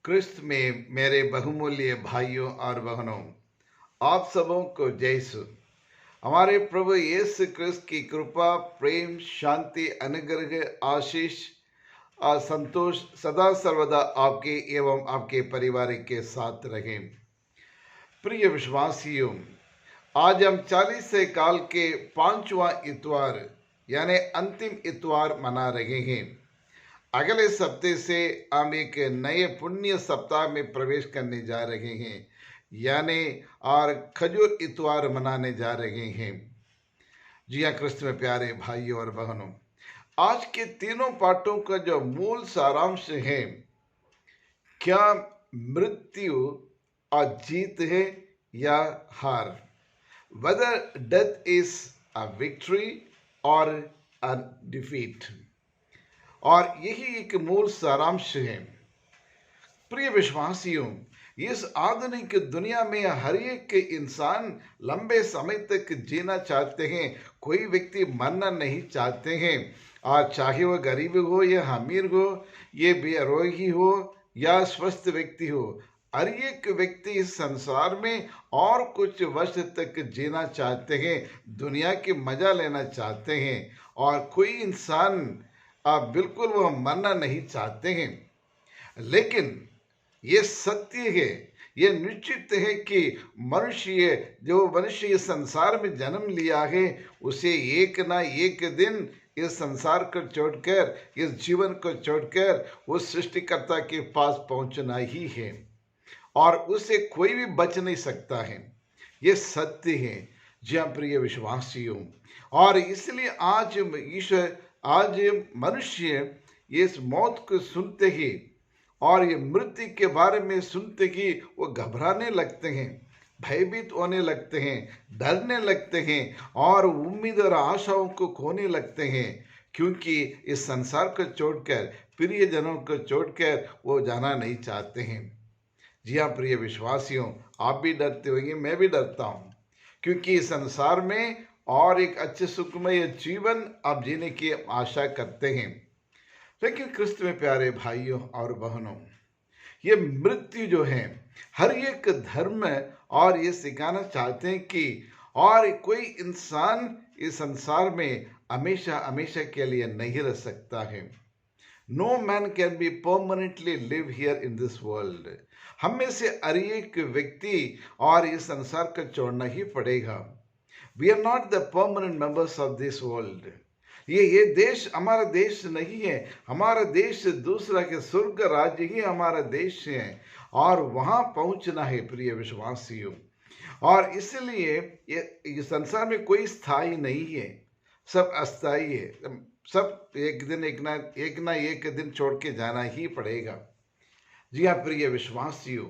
क्रिस्त में मेरे बहुमूल्य भाइयों और बहनों, आप सबों को जय यीशु। हमारे प्रभु यीशु क्रिस्त की कृपा, प्रेम, शांति, अनुग्रह, आशीष और संतोष सदा सर्वदा आपके एवं आपके परिवार के साथ रहे। प्रिय विश्वासियों, आज हम 40 से काल के 5वां इतवार यानी अंतिम इतवार मना रहे हैं। अगले सप्ताह से हम एक नए पुण्य सप्ताह में प्रवेश करने जा रहे हैं, यानी और खजूर इतवार मनाने जा रहे हैं। जी हाँ, क्रिस्त में प्यारे भाइयों और बहनों, आज के तीनों पाठों का जो मूल सारांश है, क्या मृत्यु और जीत है या हार? Whether death is a victory और अ डिफीट, और यही एक मूल सारांश है। प्रिय विश्वासियों, इस आधुनिक दुनिया में हर एक इंसान लंबे समय तक जीना चाहते हैं। कोई व्यक्ति मरना नहीं चाहते हैं, और चाहे वह गरीब हो या अमीर हो, ये बेरोगी हो या स्वस्थ व्यक्ति हो, हर एक व्यक्ति इस संसार में और कुछ वर्ष तक जीना चाहते हैं, दुनिया की मजा लेना चाहते हैं। और कोई इंसान बिल्कुल वह मरना नहीं चाहते हैं। लेकिन ये सत्य है, ये निश्चित है कि मनुष्य इस संसार में जन्म लिया है, उसे एक ना एक दिन इस संसार को छोड़कर, इस जीवन को छोड़कर उस सृष्टिकर्ता के पास पहुंचना ही है, और उसे कोई भी बच नहीं सकता है। ये सत्य है। जी हाँ प्रिय विश्वासियों, और इसलिए आज मनुष्य इस मौत को सुनते ही और ये मृत्यु के बारे में सुनते ही वो घबराने लगते हैं, भयभीत होने लगते हैं, डरने लगते हैं, और उम्मीद और आशाओं को खोने लगते हैं, क्योंकि इस संसार को छोड़कर, प्रियजनों को छोड़कर वो जाना नहीं चाहते हैं। जी हाँ प्रिय विश्वासियों, आप भी डरते होंगे, मैं भी डरता हूँ, क्योंकि इस संसार में और एक अच्छे सुखमय जीवन आप जीने की आशा करते हैं। लेकिन क्रिस्त में प्यारे भाइयों और बहनों, ये मृत्यु जो है, हर एक धर्म और ये सिखाना चाहते हैं कि और कोई इंसान इस संसार में हमेशा हमेशा के लिए नहीं रह सकता है। No man can be permanently live here in this world. हम में से हर एक व्यक्ति और इस संसार को छोड़ना ही पड़ेगा। We are not the permanent members of this world. ये देश हमारा देश नहीं है। हमारा देश दूसरा के स्वर्ग राज्य ही हमारा देश है, और वहां पहुंचना है प्रिय विश्वासियों। और इसलिए ये संसार में कोई स्थायी नहीं है, सब अस्थायी है। सब एक ना एक दिन छोड़ के जाना ही पड़ेगा। जी हाँ प्रिय विश्वासियों,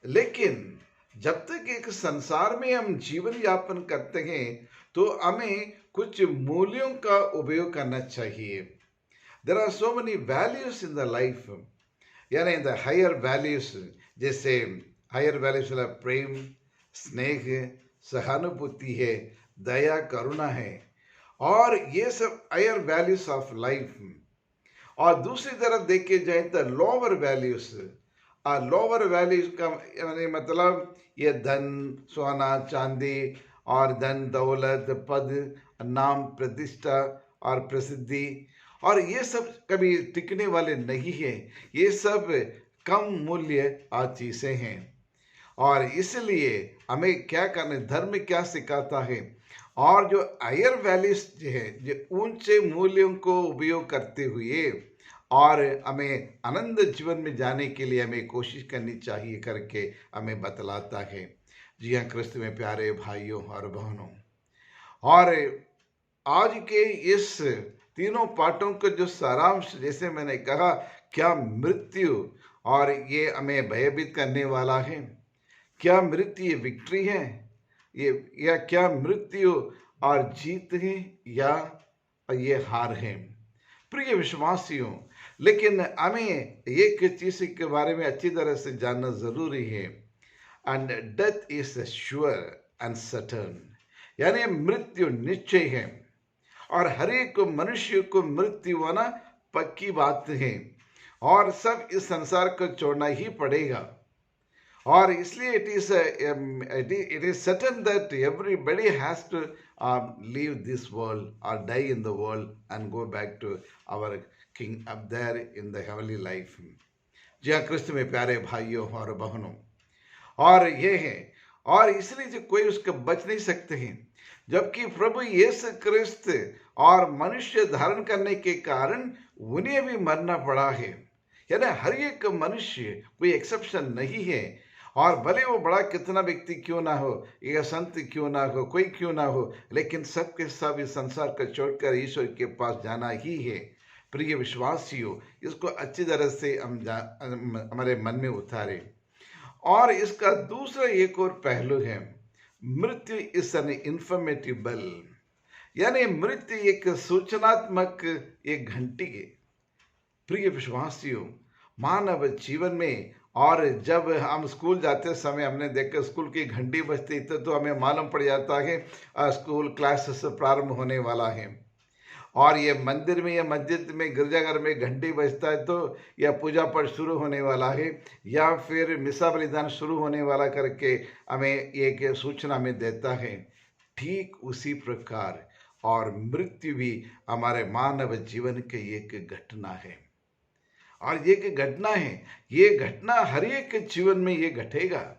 लेकिन जब तक एक संसार में हम जीवन यापन करते हैं, तो हमें कुछ मूल्यों का उपयोग करना चाहिए। There are so many values in the life, यानी द हायर वैल्यूज, जैसे हायर वैल्यूज प्रेम, स्नेह, सहानुभूति है, दया, करुणा है, और ये सब हायर वैल्यूज ऑफ लाइफ। और दूसरी तरफ देखे जाए तो लोअर वैल्यूज, लोअर वैल्यूज का यानी मतलब ये धन, सोना, चांदी और धन दौलत, पद, नाम, प्रतिष्ठा और प्रसिद्धि, और ये सब कभी टिकने वाले नहीं है। ये सब कम मूल्य चीजें हैं, और इसलिए हमें क्या करना, धर्म क्या सिखाता है, और जो हायर वैल्यूज है, जो ऊंचे मूल्यों को उपयोग करते हुए और हमें आनंद जीवन में जाने के लिए हमें कोशिश करनी चाहिए करके हमें बतलाता है। जी हाँ क्रिस्त में प्यारे भाइयों और बहनों, और आज के इस तीनों पाठों का जो सारांश, जैसे मैंने कहा, क्या मृत्यु और ये हमें भयभीत करने वाला है? क्या मृत्यु ये विक्ट्री है, या क्या मृत्यु और जीत है, या ये हार है? प्रिय विश्वासियों, लेकिन हमें एक चीज के बारे में अच्छी तरह से जानना जरूरी है, and death is sure and certain, यानी मृत्यु निश्चय है, और हर एक मनुष्य को मृत्यु होना पक्की बात है। और सब इस संसार को छोड़ना ही पड़ेगा। और इसलिए it is certain that everybody has to leave this world or die in the world and go back to our king up there in the heavenly life। जी हाँ, क्रिस्त में प्यारे भाइयों और बहनों, और ये है, और इसलिए जो कोई उसके बच नहीं सकते हैं, जबकि प्रभु यीशु क्रिस्त और मनुष्य धारण करने के कारण उन्हें भी मरना पड़ा है। यानी हर एक मनुष्य, कोई एक्सेप्शन नहीं है। और भले वो बड़ा कितना व्यक्ति क्यों ना हो, या संत क्यों ना हो, कोई क्यों ना हो, लेकिन सबके सब इस संसार को छोड़कर ईश्वर के पास जाना ही है। प्रिय विश्वासियों, इसको अच्छी तरह से हम हमारे मन में उतारे। और इसका दूसरा एक और पहलू है, मृत्यु इज एन इन्फॉर्मेटिबल, यानी मृत्यु एक सूचनात्मक एक घंटी है। प्रिय विश्वासियों, मानव जीवन में, और जब हम स्कूल जाते समय हमने देखा स्कूल की घंटी बजती तो हमें मालूम पड़ जाता है स्कूल क्लासेस प्रारंभ होने वाला है। और ये मंदिर में या मस्जिद में गिरजाघर में घंटी बजता है तो यह पूजा पाठ शुरू होने वाला है, या फिर मिसा बलिदान शुरू होने वाला करके हमें एक सूचना में देता है। ठीक उसी प्रकार और मृत्यु भी हमारे मानव जीवन की एक घटना है। और ये एक घटना है, ये घटना हर एक जीवन में ये घटेगा।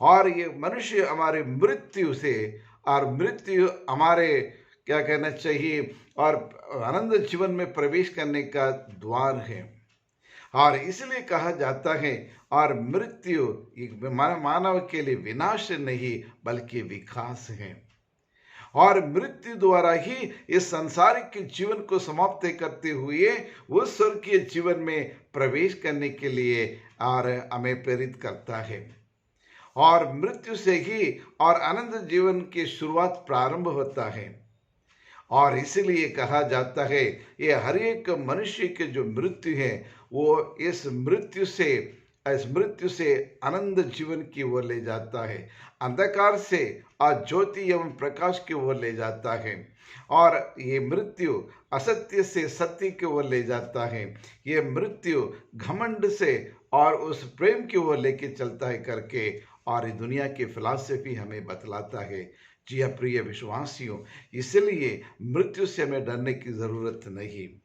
और ये मनुष्य हमारे मृत्यु से, और मृत्यु हमारे क्या कहना चाहिए, और आनंद जीवन में प्रवेश करने का द्वार है। और इसलिए कहा जाता है, और मृत्यु मानव के लिए विनाश नहीं बल्कि विकास है। और मृत्यु द्वारा ही इस सांसारिक जीवन को समाप्त करते हुए उस स्वर्गीय जीवन में प्रवेश करने के लिए और हमें प्रेरित करता है। और मृत्यु से ही और आनंद जीवन की शुरुआत प्रारंभ होता है। और इसलिए कहा जाता है, ये हर एक मनुष्य के जो मृत्यु है वो इस मृत्यु से आनंद जीवन की ओर ले जाता है, अंधकार से और ज्योति एवं प्रकाश की ओर ले जाता है। और ये मृत्यु असत्य से सत्य की ओर ले जाता है। ये मृत्यु घमंड से और उस प्रेम की ओर लेके चलता है करके, और दुनिया की फिलॉसफी हमें बतलाता है। जी हाँ प्रिय विश्वासियों, इसलिए मृत्यु से हमें डरने की जरूरत नहीं।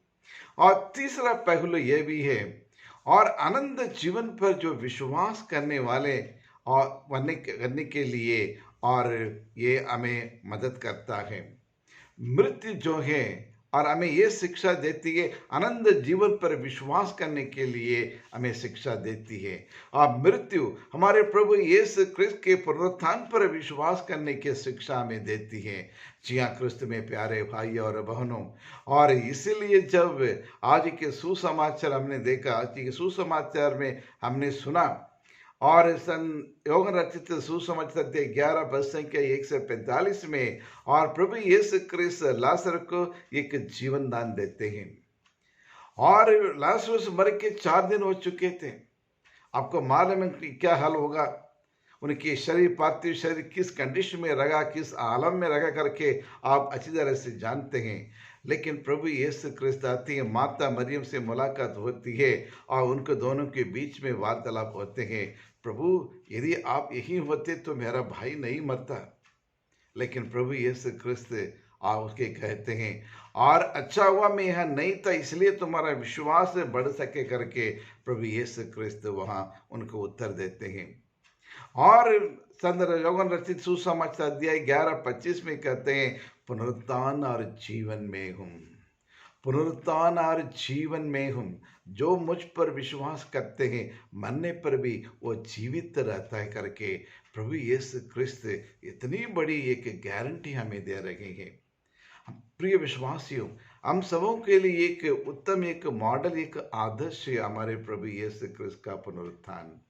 और तीसरा पहलू यह भी है, और आनंद जीवन पर जो विश्वास करने वाले और करने के लिए, और ये हमें मदद करता है। मृत्यु जो है और हमें ये शिक्षा देती है, आनंद जीवन पर विश्वास करने के लिए हमें शिक्षा देती है। और मृत्यु हमारे प्रभु यीशु क्रिस्त के पुनरुत्थान पर विश्वास करने की शिक्षा हमें देती है। जी हाँ क्रिस्त में प्यारे भाई और बहनों, और इसीलिए जब आज के सुसमाचार हमने देखा, आज के सुसमाचार में हमने सुना, और सन योग रचित सुसमाचार 11 पद संख्या 1 से 45 में, और प्रभु यीशु क्रिस्त लाजर को एक जीवन दान देते हैं। और लाजरस मर के 4 दिन हो चुके थे। आपको मालूम है कि क्या हाल होगा, उनके शरीर, पार्थिव शरीर किस कंडीशन में रखा, किस आलम में रखा करके आप अच्छी तरह से जानते हैं। लेकिन प्रभु यीशु क्रिस्त आती है, माता मरियम से मुलाकात होती है, और उनको दोनों के बीच में वार्तालाप होते हैं। प्रभु, यदि आप यही होते तो मेरा भाई नहीं मरता। लेकिन प्रभु यीशु क्रिस्त आप उसके कहते हैं, और अच्छा हुआ मैं यहाँ नहीं था इसलिए तुम्हारा विश्वास बढ़ सके करके प्रभु यीशु क्रिस्त वहाँ उनको उत्तर देते हैं। और योग रचित सुसमाचार अध्याय 11-25 में कहते हैं, पुनरुत्थान और जीवन में हूँ, पुनरुत्थान और जीवन में हूँ। जो मुझ पर विश्वास करते हैं मरने पर भी वो जीवित रहता है करके प्रभु यीशु क्रिस्त इतनी बड़ी एक गारंटी हमें दे रहे हैं। प्रिय विश्वासियों, हम सबों के लिए एक उत्तम, एक मॉडल, एक आदर्श है हमारे प्रभु यीशु क्रिस्त का पुनरुत्थान।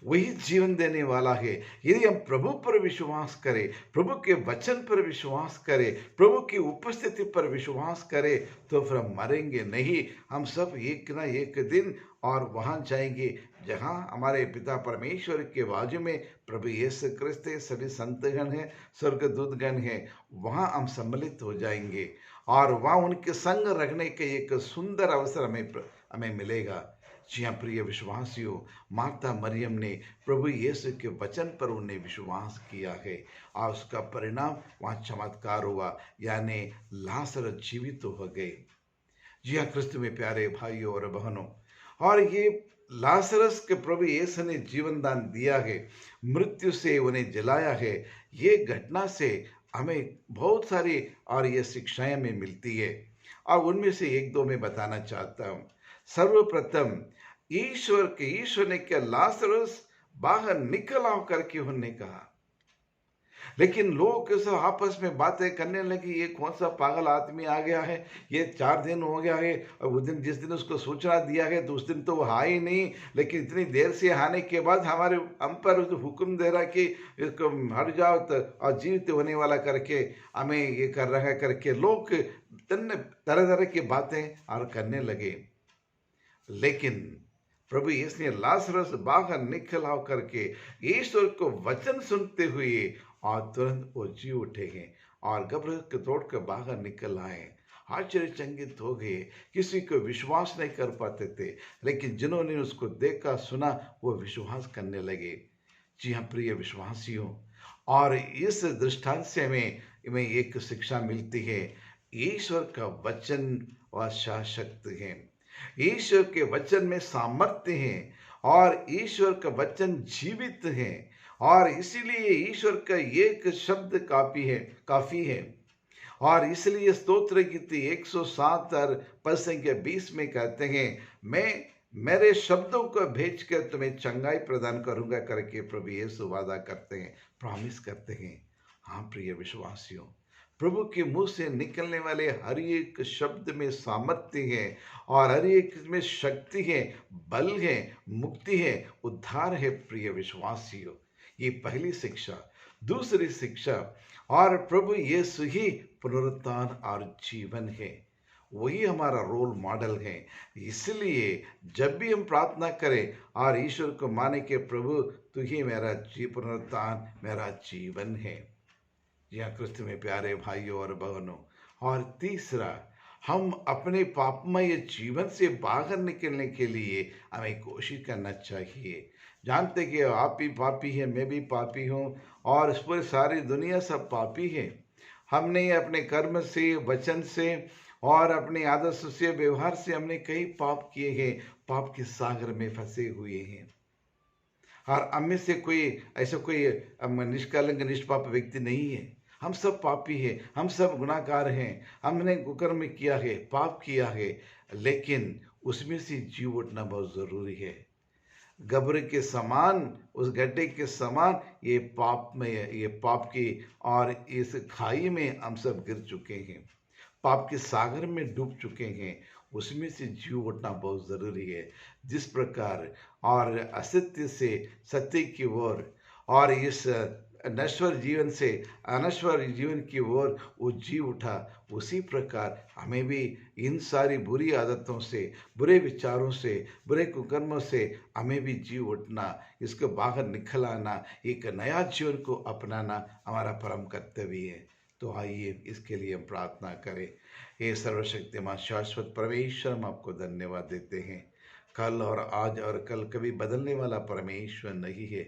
वही जीवन देने वाला है। यदि हम प्रभु पर विश्वास करें, प्रभु के वचन पर विश्वास करें, प्रभु की उपस्थिति पर विश्वास करें, तो फिर हम मरेंगे नहीं। हम सब एक ना एक दिन और वहां जाएंगे जहां हमारे पिता परमेश्वर के बाजू में प्रभु यीशु क्रिस्त है, सभी संतगण हैं, स्वर्गदूतगण हैं। वहां हम सम्मिलित हो जाएंगे और वहां उनके संग रखने के एक सुंदर अवसर हमें मिलेगा। जी हाँ प्रिय विश्वासियों, माता मरियम ने प्रभु यीशु के वचन पर उन्हें विश्वास किया है और उसका परिणाम वहाँ चमत्कार हुआ, यानी लाजरस जीवित हो गए। जी हाँ क्रिस्त में प्यारे भाइयों और बहनों, और ये लाजरस के प्रभु यीशु ने जीवन दान दिया है, मृत्यु से उन्हें जलाया है। ये घटना से हमें बहुत सारी और ये शिक्षाएं हमें मिलती है, और उनमें से एक दो मैं बताना चाहता हूँ। सर्वप्रथम ईश्वर ने क्या लाजरस बाहर निकल आओ करके उन्होंने कहा, लेकिन लोग सब आपस में बातें करने लगे, ये कौन सा पागल आदमी आ गया है, ये 4 दिन हो गया है, और उस दिन जिस दिन उसको सूचना दिया है तो उस दिन तो वो हा ही नहीं, लेकिन इतनी देर से आने के बाद हमारे हम पर हुक्म दे रहा कि इसको हट जाओ तो और जीवित होने वाला करके हमें ये कर रहा है करके लोग तरह तरह की बातें और करने लगे। लेकिन प्रभु यीशु ने लाजरस बाहर निकल आओ करके ईश्वर को वचन सुनते हुए और तुरंत वो जी उठे हैं और कब्र को तोड़ कर बाहर निकल आए। आश्चर्यचकित हो गए, किसी को विश्वास नहीं कर पाते थे, लेकिन जिन्होंने उसको देखा सुना वो विश्वास करने लगे। जी हाँ प्रिय विश्वासियों, और इस दृष्टांत से हमें एक शिक्षा मिलती है, ईश्वर का वचन और शासक है। ईश्वर के वचन में सामर्थ्य है और ईश्वर का वचन जीवित है, और इसीलिए ईश्वर का एक शब्द काफी है। और इसलिए स्तोत्र गीति 107 और पद संख्या 20 में कहते हैं, मैं मेरे शब्दों को भेजकर तुम्हें चंगाई प्रदान करूंगा करके प्रभु यीशु वादा करते हैं, प्रॉमिस करते हैं। हाँ प्रिय विश्वासियों, प्रभु के मुंह से निकलने वाले हर एक शब्द में सामर्थ्य है और हर एक में शक्ति है, बल है, मुक्ति है, उद्धार है। प्रिय विश्वासियों, ये पहली शिक्षा। दूसरी शिक्षा, और प्रभु यीशु ही पुनरुत्थान और जीवन है, वही हमारा रोल मॉडल है। इसलिए जब भी हम प्रार्थना करें और ईश्वर को माने कि प्रभु तू ही मेरा पुनरुत्थान, मेरा जीवन है। या क्रिस्त में प्यारे भाइयों और बहनों, और तीसरा, हम अपने पापमय जीवन से बाहर निकलने के लिए हमें कोशिश करना चाहिए। जानते कि आप भी पापी हैं, मैं भी पापी हूँ, और इस पूरी सारी दुनिया सब पापी है। हमने अपने कर्म से, वचन से और अपने आदर्श से, व्यवहार से हमने कई पाप किए हैं, पाप के सागर में फंसे हुए हैं। और हम में से ऐसा कोई निष्कलंक निष्पाप व्यक्ति नहीं है। हम सब पापी हैं, हम सब गुनाहगार हैं, हमने कुकर्म किया है, पाप किया है, लेकिन उसमें से जी उठना बहुत जरूरी है। गब्र के समान, उस गड्ढे के समान ये पाप की और इस खाई में हम सब गिर चुके हैं, पाप के सागर में डूब चुके हैं। उसमें से जी उठना बहुत जरूरी है। जिस प्रकार और असत्य से सत्य की ओर और इस नश्वर जीवन से अनश्वर जीवन की ओर वो जी उठा, उसी प्रकार हमें भी इन सारी बुरी आदतों से, बुरे विचारों से, बुरे कुकर्मों से हमें भी जी उठना, इसको बाहर निकल आना, एक नया जीवन को अपनाना हमारा परम कर्तव्य है। तो आइए इसके लिए हम प्रार्थना करें। हे सर्वशक्तिमान शाश्वत परमेश्वर, हम आपको धन्यवाद देते हैं। कल और आज और कल कभी बदलने वाला परमेश्वर नहीं है।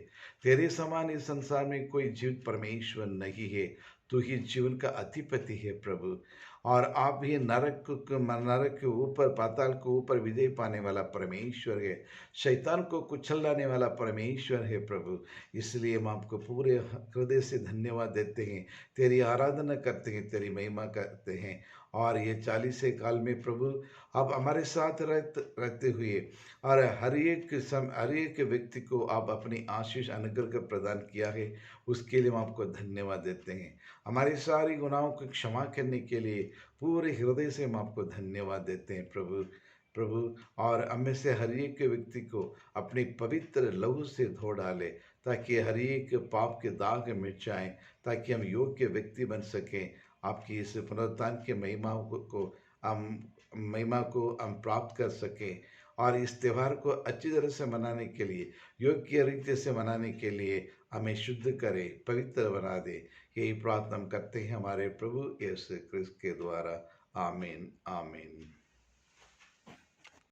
तेरे समान इस संसार में कोई जीवित परमेश्वर नहीं है। तू ही जीवन का अधिपति है प्रभु, और आप ही नरक के ऊपर, पाताल के ऊपर विजय पाने वाला परमेश्वर है, शैतान को कुचलाने वाला परमेश्वर है प्रभु। इसलिए हम आपको पूरे हृदय से धन्यवाद देते हैं, तेरी आराधना करते हैं, तेरी महिमा करते हैं। और ये 40 काल में प्रभु आप हमारे साथ रहते हुए और हर एक व्यक्ति को आप अपनी आशीष अनुग्रह का प्रदान किया है, उसके लिए हम आपको धन्यवाद देते हैं। हमारे सारी गुनाहों को क्षमा करने के लिए पूरे हृदय से हम आपको धन्यवाद देते हैं प्रभु। और हमें से हर एक व्यक्ति को अपने पवित्र लहू से धो डाले, ताकि हर एक पाप के दाग मिट जाएं, ताकि हम योग्य व्यक्ति बन सकें। आपकी इस पुनरुत्थान के महिमा को हम प्राप्त कर सकें, और इस त्यौहार को अच्छी तरह से मनाने के लिए, योग्य रीति से मनाने के लिए हमें शुद्ध करे, पवित्र बना दे। यही प्रार्थना हम करते हैं हमारे प्रभु यीशु क्रिस्त के द्वारा। आमीन आमीन।